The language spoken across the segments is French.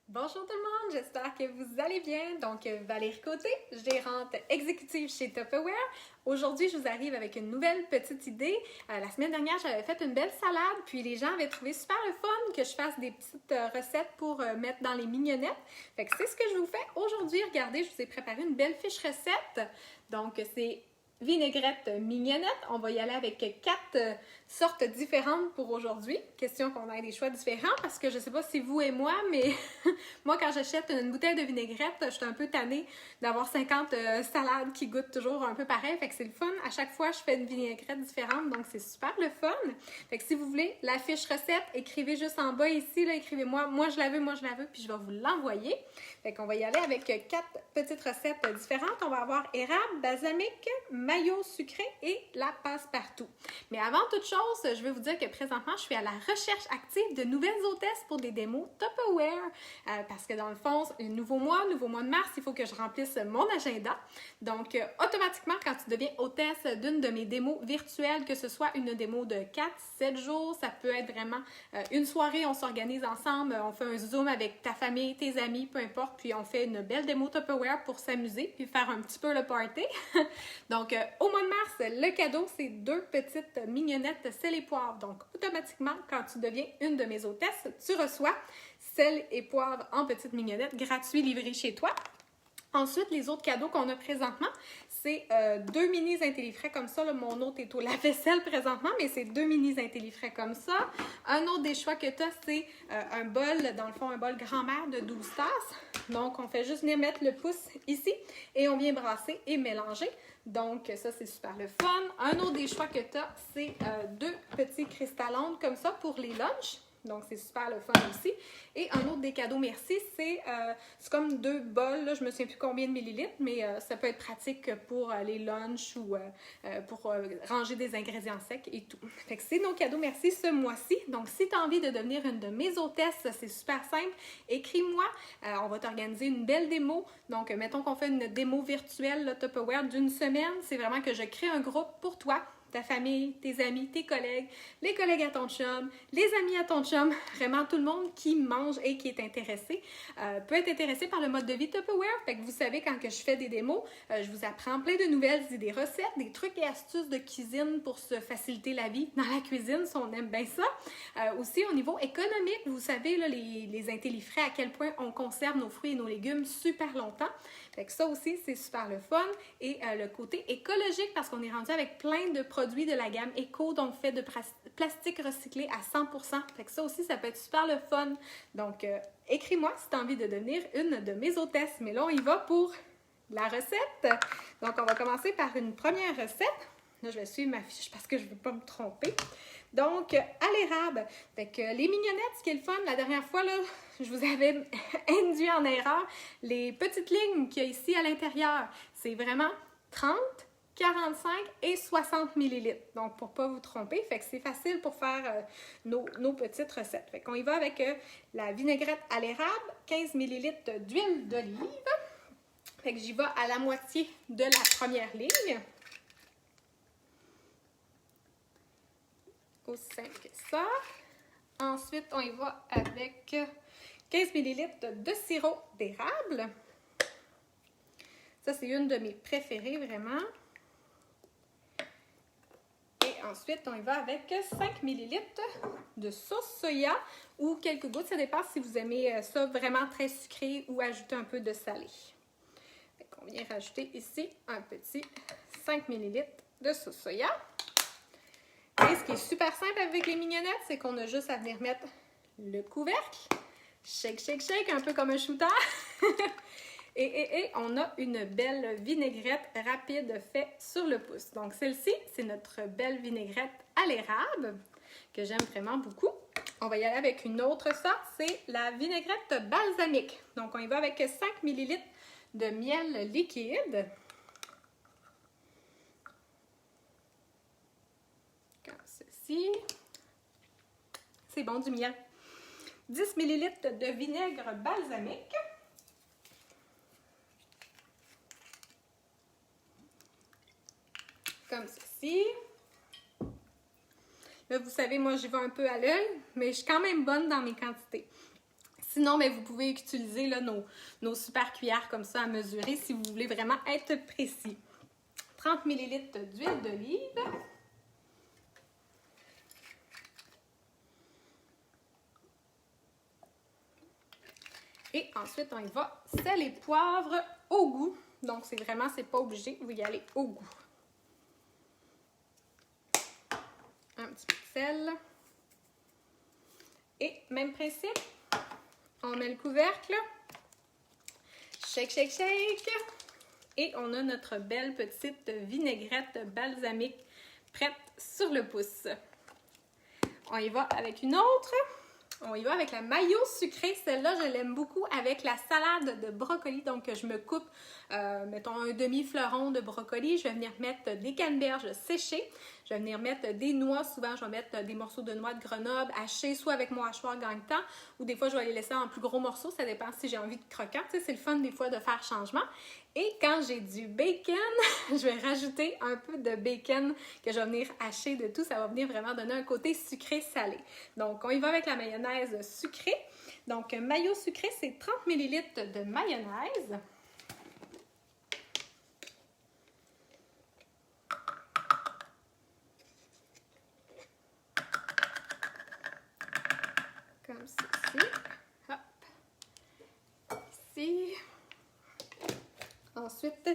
Bonjour tout le monde, j'espère que vous allez bien. Donc, Valérie Côté, gérante exécutive chez Tupperware. Aujourd'hui, je vous arrive avec une nouvelle petite idée. La semaine dernière, j'avais fait une belle salade, puis les gens avaient trouvé super le fun que je fasse des petites recettes pour mettre dans les mignonnettes. Fait que c'est ce que je vous fais aujourd'hui. Regardez, je vous ai préparé une belle fiche recette. Donc, c'est vinaigrette mignonnette. On va y aller avec 4 sortes différentes pour aujourd'hui. Question qu'on ait des choix différents parce que je sais pas si vous et moi, mais moi quand j'achète une bouteille de vinaigrette, je suis un peu tannée d'avoir 50 salades qui goûtent toujours un peu pareil. Fait que c'est le fun. À chaque fois, je fais une vinaigrette différente, donc c'est super le fun. Fait que si vous voulez la fiche recette, écrivez juste en bas ici, là, écrivez-moi, moi je la veux, puis je vais vous l'envoyer. Fait qu'on va y aller avec 4 petites recettes différentes. On va avoir érable, balsamique, mayo sucré et la passe-partout. Mais avant toute chose, je veux vous dire que présentement, je suis à la recherche active de nouvelles hôtesses pour des démos Tupperware. Parce que dans le fond, nouveau mois de mars, il faut que je remplisse mon agenda. Donc, automatiquement, quand tu deviens hôtesse d'une de mes démos virtuelles, que ce soit une démo de 4-7 jours, ça peut être vraiment une soirée, on s'organise ensemble, on fait un Zoom avec ta famille, tes amis, peu importe, puis on fait une belle démo Tupperware pour s'amuser puis faire un petit peu le party. Donc, au mois de mars, le cadeau, c'est 2 petites mignonnettes sel et poivre. Donc, automatiquement, quand tu deviens une de mes hôtesses, tu reçois sel et poivre en petites mignonnettes gratuits livrés chez toi. Ensuite, les autres cadeaux qu'on a présentement, c'est 2 minis intellifrais comme ça. Là, mon autre est au lave-vaisselle présentement, mais c'est 2 minis intellifrais comme ça. Un autre des choix que tu as, c'est un bol, dans le fond, un bol grand-mère de 12 tasses. Donc, on fait juste venir mettre le pouce ici et on vient brasser et mélanger. Donc, ça, c'est super le fun. Un autre des choix que tu as, c'est 2 petits cristallons comme ça pour les lunchs. Donc, c'est super le fun aussi. Et un autre des cadeaux merci, c'est comme 2 bols. Là, je ne me souviens plus combien de millilitres, mais ça peut être pratique pour les lunchs ou pour ranger des ingrédients secs et tout. Fait que c'est nos cadeaux merci ce mois-ci. Donc, si tu as envie de devenir une de mes hôtesses, c'est super simple. Écris-moi. On va t'organiser une belle démo. Donc, mettons qu'on fait une démo virtuelle là, Tupperware d'une semaine. C'est vraiment que je crée un groupe pour toi, ta famille, tes amis, tes collègues, les collègues à ton chum, les amis à ton chum, vraiment tout le monde qui mange et qui est intéressé peut être intéressé par le mode de vie Tupperware. Fait que vous savez, quand que je fais des démos, je vous apprends plein de nouvelles idées recettes, des trucs et astuces de cuisine pour se faciliter la vie dans la cuisine, si on aime bien ça. Aussi, au niveau économique, vous savez, là, les intellifrais, à quel point on conserve nos fruits et nos légumes super longtemps. Fait que ça aussi, c'est super le fun. Et le côté écologique, parce qu'on est rendu avec plein de produits de la gamme éco, donc fait de plastique recyclé à 100%. Fait que ça aussi, ça peut être super le fun. Donc, écris-moi si tu as envie de devenir une de mes hôtesses. Mais là, on y va pour la recette. Donc, on va commencer par une première recette. Là, je vais suivre ma fiche parce que je ne veux pas me tromper. Donc, à l'érable. Fait que les mignonnettes, ce qui est le fun, la dernière fois, là, je vous avais induit en erreur les petites lignes qu'il y a ici à l'intérieur. C'est vraiment 30, 45 et 60 millilitres. Donc, pour ne pas vous tromper, fait que c'est facile pour faire nos petites recettes. Fait qu'on y va avec la vinaigrette à l'érable, 15 millilitres d'huile d'olive. Fait que j'y vais à la moitié de la première ligne. Aussi simple que ça. Ensuite, on y va avec 15 ml de sirop d'érable. Ça, c'est une de mes préférées, vraiment. Et ensuite, on y va avec 5 ml de sauce soya ou quelques gouttes. Ça dépend si vous aimez ça vraiment très sucré ou ajouter un peu de salé. Fait qu'on vient rajouter ici un petit 5 ml de sauce soya. Et ce qui est super simple avec les mignonnettes, c'est qu'on a juste à venir mettre le couvercle. Shake, shake, shake, un peu comme un shooter. et on a une belle vinaigrette rapide faite sur le pouce. Donc, celle-ci, c'est notre belle vinaigrette à l'érable, que j'aime vraiment beaucoup. On va y aller avec une autre sorte, c'est la vinaigrette balsamique. Donc, on y va avec 5 ml de miel liquide. Comme ceci. C'est bon, du miel. 10 ml de vinaigre balsamique. Comme ceci. Là, vous savez, moi, j'y vais un peu à l'œil, mais je suis quand même bonne dans mes quantités. Sinon, mais vous pouvez utiliser là, nos super cuillères comme ça à mesurer si vous voulez vraiment être précis. 30 ml d'huile d'olive. Et ensuite, on y va sel et poivre au goût. Donc, c'est pas obligé, vous y allez au goût. Un petit peu de sel. Et même principe, on met le couvercle. Shake, shake, shake. Et on a notre belle petite vinaigrette balsamique prête sur le pouce. On y va avec une autre. On y va avec la mayo sucrée. Celle-là, je l'aime beaucoup avec la salade de brocoli. Donc, je me coupe, mettons, un demi-fleuron de brocoli. Je vais venir mettre des canneberges séchées. Je vais venir mettre des noix. Souvent, je vais mettre des morceaux de noix de Grenoble hachés, soit avec mon hachoir gagne-temps, ou des fois, je vais les laisser en plus gros morceaux. Ça dépend si j'ai envie de croquant. Tu sais, c'est le fun des fois de faire changement. Et quand j'ai du bacon, je vais rajouter un peu de bacon que je vais venir hacher de tout. Ça va venir vraiment donner un côté sucré-salé. Donc, on y va avec la mayonnaise sucrée. Donc, mayo sucré, c'est 30 ml de mayonnaise. Comme ceci. Hop. Ici. Ensuite,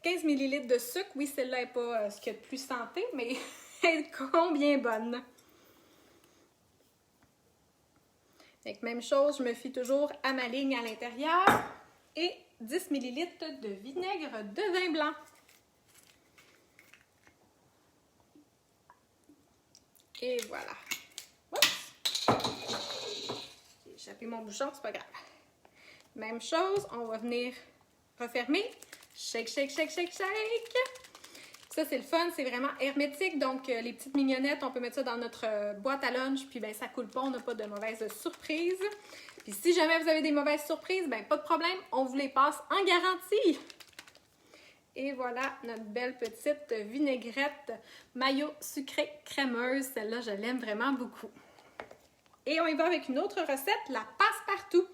15 ml de sucre. Oui, celle-là n'est pas ce qu'il y a de plus santé, mais elle est combien bonne. Donc, même chose, je me fie toujours à ma ligne à l'intérieur. Et 10 ml de vinaigre de vin blanc. Et voilà. Oups. J'ai échappé mon bouchon, c'est pas grave. Même chose, on va venir refermer. Shake, shake, shake, shake, shake. Ça, c'est le fun, c'est vraiment hermétique. Donc, les petites mignonnettes, on peut mettre ça dans notre boîte à lunch. Puis, ben, ça coule pas, on n'a pas de mauvaises surprises. Puis, si jamais vous avez des mauvaises surprises, ben, pas de problème, on vous les passe en garantie. Et voilà notre belle petite vinaigrette mayo sucrée crémeuse. Celle-là, je l'aime vraiment beaucoup. Et on y va avec une autre recette, la passe-partout.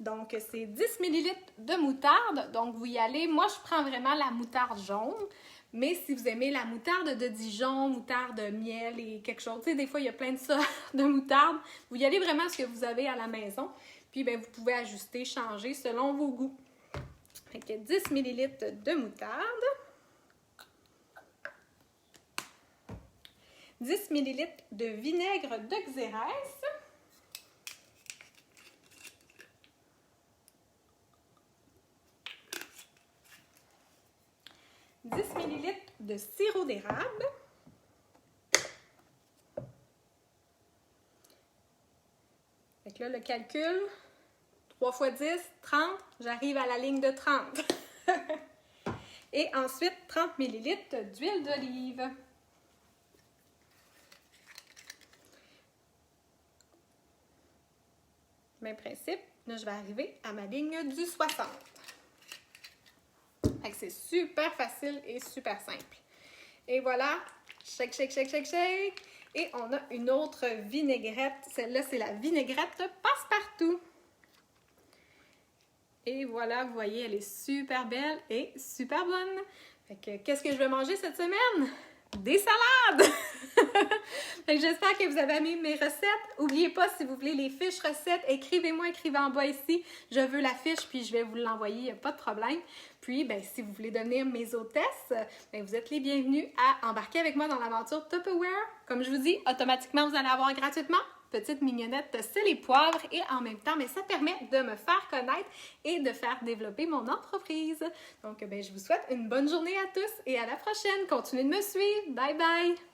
Donc, c'est 10 ml de moutarde. Donc, vous y allez. Moi, je prends vraiment la moutarde jaune. Mais si vous aimez la moutarde de Dijon, moutarde miel et quelque chose, tu sais, des fois, il y a plein de sortes de moutarde. Vous y allez vraiment ce que vous avez à la maison. Puis, bien, vous pouvez ajuster, changer selon vos goûts. Fait que 10 ml de moutarde. 10 ml de vinaigre de Xérès. « 10 ml de sirop d'érable. Fait que là, le calcul, 3 x 10, 30, j'arrive à la ligne de 30. Et ensuite, 30 ml d'huile d'olive. Même principe, là, je vais arriver à ma ligne du 60. C'est super facile et super simple. Et voilà, shake, shake, shake, shake, shake. Et on a une autre vinaigrette. Celle-là, c'est la vinaigrette passe-partout. Et voilà, vous voyez, elle est super belle et super bonne. Fait que, qu'est-ce que je vais manger cette semaine? Des salades! Fait que j'espère que vous avez aimé mes recettes. N'oubliez pas, si vous voulez les fiches recettes, écrivez-moi, écrivez en bas ici. Je veux la fiche, puis je vais vous l'envoyer, il n'y a pas de problème. Puis, ben, si vous voulez devenir mes hôtesses, ben, vous êtes les bienvenus à embarquer avec moi dans l'aventure Tupperware. Comme je vous dis, automatiquement, vous allez avoir gratuitement petite mignonnette sel et poivre et en même temps, mais ça permet de me faire connaître et de faire développer mon entreprise. Donc, ben, je vous souhaite une bonne journée à tous et à la prochaine. Continuez de me suivre. Bye bye!